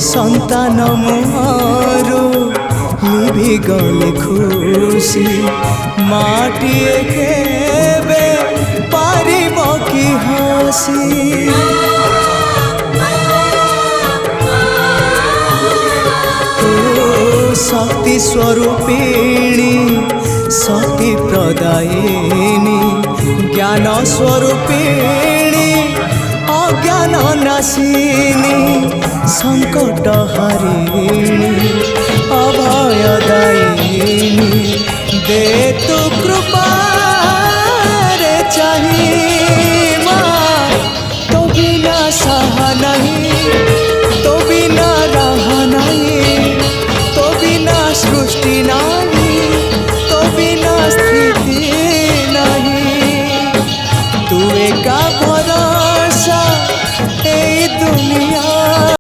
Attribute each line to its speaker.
Speaker 1: সন্তান মুহরু লিভি গলে খুশি মাটিয়ে কেবে পারিব কি হাসি শক্তি স্বরূপিণী সতী প্রদায়িনী জ্ঞান স্বরূপিণী অজ্ঞান নাশিনী সংকট হারিণী অভয়দায়িনী দে